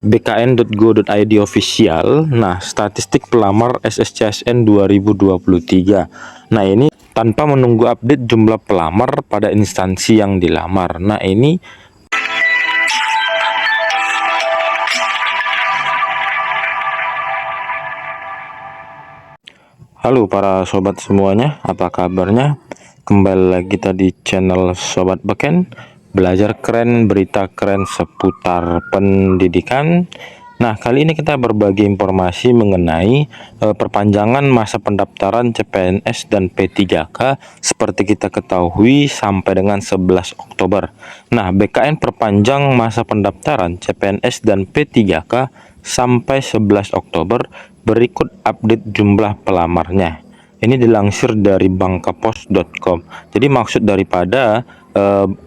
bkn.go.id official. Nah, statistik pelamar SSCSN 2023. Nah, ini tanpa menunggu update jumlah pelamar pada instansi yang dilamar. Nah, ini halo para sobat semuanya, apa kabarnya? Kembali lagi kita di channel Sobat Beken, belajar keren, berita keren seputar pendidikan. Nah, kali ini kita berbagi informasi mengenai perpanjangan masa pendaftaran CPNS dan P3K seperti kita ketahui sampai dengan 11 Oktober. Nah, BKN perpanjang masa pendaftaran CPNS dan P3K sampai 11 Oktober. Berikut update jumlah pelamarnya. Ini dilansir dari bangkapos.com. Jadi maksud daripada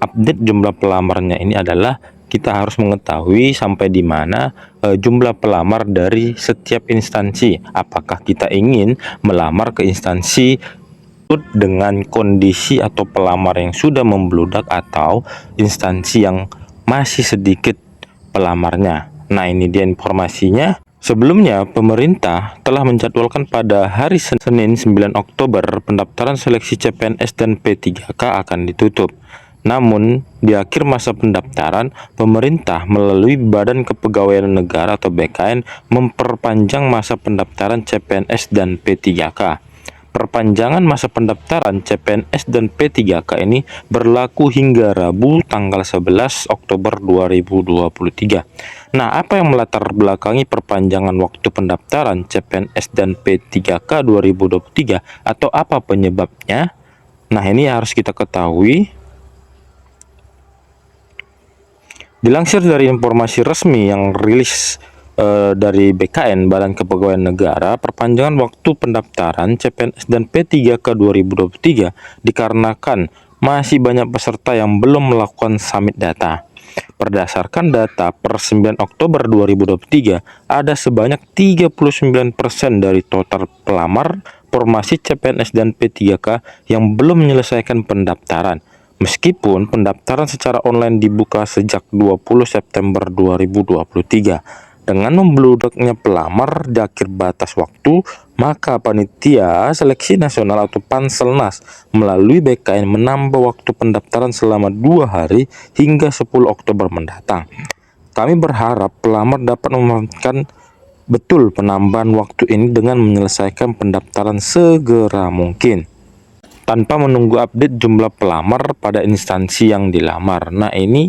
update jumlah pelamarnya ini adalah kita harus mengetahui sampai di mana jumlah pelamar dari setiap instansi. Apakah kita ingin melamar ke instansi dengan kondisi atau pelamar yang sudah membludak atau instansi yang masih sedikit pelamarnya. Nah, ini dia informasinya. Sebelumnya, pemerintah telah menjadwalkan pada hari Senin 9 Oktober pendaftaran seleksi CPNS dan P3K akan ditutup. Namun, di akhir masa pendaftaran, pemerintah melalui Badan Kepegawaian Negara atau BKN memperpanjang masa pendaftaran CPNS dan P3K. Perpanjangan masa pendaftaran CPNS dan P3K ini berlaku hingga Rabu tanggal 11 Oktober 2023. Nah, apa yang melatar belakangi perpanjangan waktu pendaftaran CPNS dan P3K 2023 atau apa penyebabnya? Nah, ini harus kita ketahui. Dilansir dari informasi resmi yang rilis dari BKN, Badan Kepegawaian Negara, perpanjangan waktu pendaftaran CPNS dan P3K 2023 dikarenakan masih banyak peserta yang belum melakukan submit data. Berdasarkan data per 9 Oktober 2023, ada sebanyak 39% dari total pelamar formasi CPNS dan P3K yang belum menyelesaikan pendaftaran. Meskipun pendaftaran secara online dibuka sejak 20 September 2023, dengan membludaknya pelamar di akhir batas waktu, maka Panitia Seleksi Nasional atau Panselnas melalui BKN menambah waktu pendaftaran selama 2 hari hingga 10 Oktober mendatang. Kami berharap pelamar dapat memanfaatkan betul penambahan waktu ini dengan menyelesaikan pendaftaran segera mungkin, tanpa menunggu update jumlah pelamar pada instansi yang dilamar. Nah, ini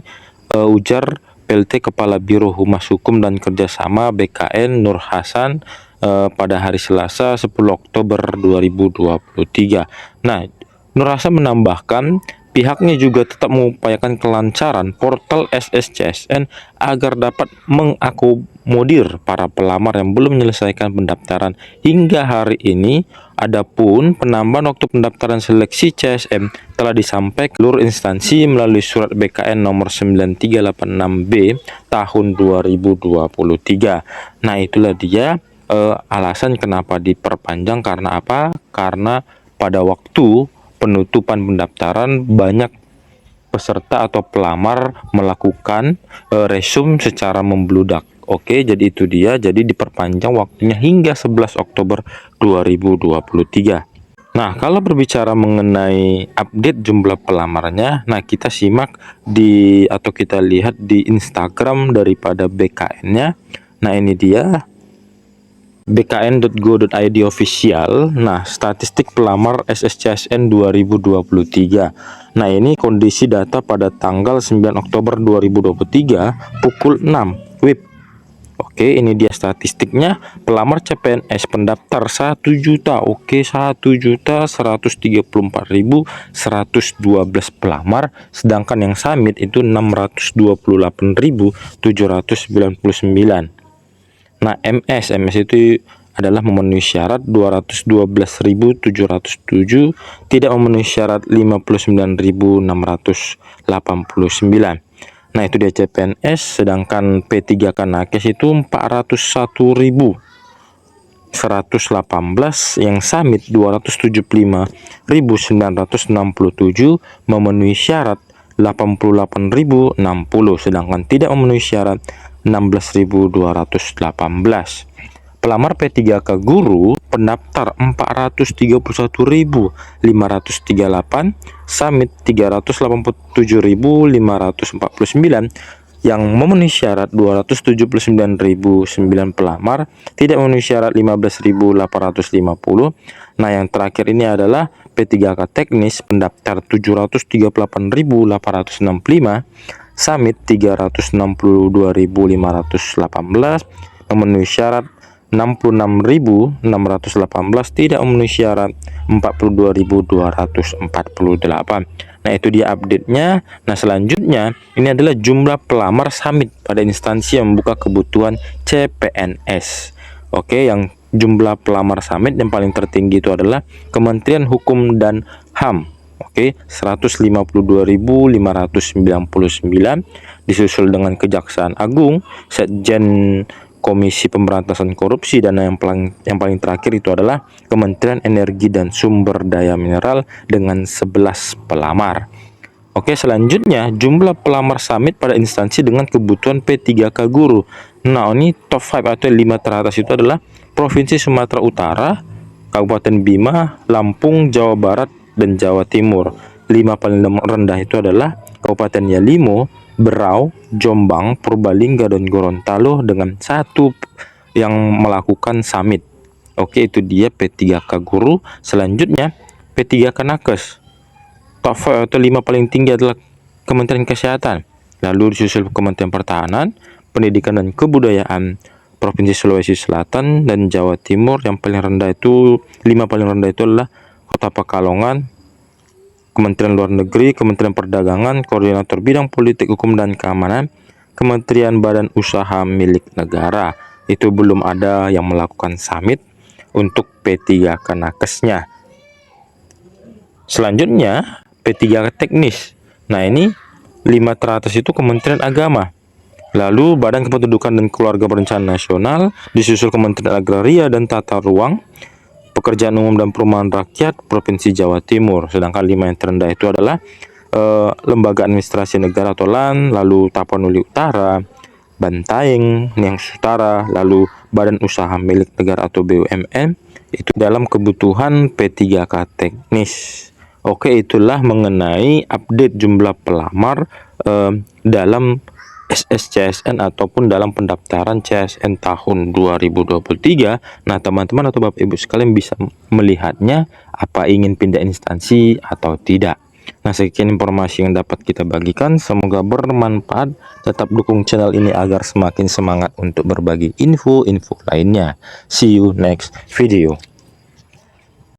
ujar PLT Kepala Biro Humas Hukum dan Kerjasama BKN Nur Hasan pada hari Selasa 10 Oktober 2023. Nah, Nur Hasan menambahkan pihaknya juga tetap mengupayakan kelancaran portal SSCSN agar dapat mengakomodir para pelamar yang belum menyelesaikan pendaftaran hingga hari ini. Adapun penambahan waktu pendaftaran seleksi CSM telah disampaikan ke seluruh instansi melalui surat BKN nomor 9386B tahun 2023. Nah, itulah dia alasan kenapa diperpanjang. Karena apa? Karena pada waktu penutupan pendaftaran banyak peserta atau pelamar melakukan resume secara membludak. Oke, jadi itu dia. Jadi diperpanjang waktunya hingga 11 Oktober 2023. Nah, kalau berbicara mengenai update jumlah pelamarnya, nah kita simak atau kita lihat di Instagram daripada BKN-nya. Nah, ini dia bkn.go.id official. Nah, statistik pelamar SSCSN 2023. Nah, ini kondisi data pada tanggal 9 Oktober 2023 pukul 6 WIB. Oke, ini dia statistiknya. Pelamar CPNS pendaftar 1 juta. Oke, 1.134.112 pelamar, sedangkan yang submit itu 628.799. Nah, MS itu adalah memenuhi syarat 212.707, tidak memenuhi syarat 59.689. Nah, itu dia CPNS, sedangkan P3K nakes itu 401.118, yang submit 275.967, memenuhi syarat 88.060, sedangkan tidak memenuhi syarat 16.218. Pelamar P3K guru pendaftar 431.538, summit 387.549, yang memenuhi syarat 279.009 pelamar, tidak memenuhi syarat 15.850. Nah, yang terakhir ini adalah P3K teknis pendaftar 738.865, summit 362.518, memenuhi syarat 66.618, tidak memenuhi syarat 42.248. Nah, itu dia update-nya. Nah, selanjutnya ini adalah jumlah pelamar summit pada instansi yang membuka kebutuhan CPNS. Oke, yang jumlah pelamar summit yang paling tertinggi itu adalah Kementerian Hukum dan HAM. Oke, 152.599, disusul dengan Kejaksaan Agung, Setjen Komisi Pemberantasan Korupsi, dan yang paling terakhir itu adalah Kementerian Energi dan Sumber Daya Mineral dengan 11 pelamar. Oke, selanjutnya jumlah pelamar summit pada instansi dengan kebutuhan P3K guru. Nah, ini top 5 atau 5 teratas itu adalah Provinsi Sumatera Utara, Kabupaten Bima, Lampung, Jawa Barat, dan Jawa Timur. 5 paling rendah itu adalah Kabupaten Yalimo, Berau, Jombang, Purbalingga, dan Gorontalo dengan 1 yang melakukan summit. Oke, itu dia P3K guru. Selanjutnya P3K nakes. Top 5 atau 5 paling tinggi adalah Kementerian Kesehatan, lalu disusul Kementerian Pertahanan, Pendidikan dan Kebudayaan, Provinsi Sulawesi Selatan, dan Jawa Timur. Yang paling rendah itu 5 paling rendah itu adalah Kota Pekalongan, Kementerian Luar Negeri, Kementerian Perdagangan, Koordinator Bidang Politik, Hukum, dan Keamanan, Kementerian Badan Usaha Milik Negara. Itu belum ada yang melakukan summit untuk P3K nakesnya. Selanjutnya P3K teknis. Nah, ini 5 teratas itu Kementerian Agama, lalu Badan Kependudukan dan Keluarga Berencana Nasional, disusul Kementerian Agraria dan Tata Ruang, Pekerjaan Umum dan Perumahan Rakyat, Provinsi Jawa Timur. Sedangkan 5 yang terendah itu adalah Lembaga Administrasi Negara atau LAN, lalu Tapanuli Utara, Bantaeng, Nias Utara, lalu Badan Usaha Milik Negara atau BUMN, itu dalam kebutuhan P3K teknis. Oke, itulah mengenai update jumlah pelamar dalam SSCSN ataupun dalam pendaftaran CSN tahun 2023. Nah, teman-teman atau Bapak Ibu sekalian bisa melihatnya, apa ingin pindah instansi atau tidak. Nah, sekian informasi yang dapat kita bagikan, semoga bermanfaat. Tetap dukung channel ini agar semakin semangat untuk berbagi info-info lainnya. See you next video.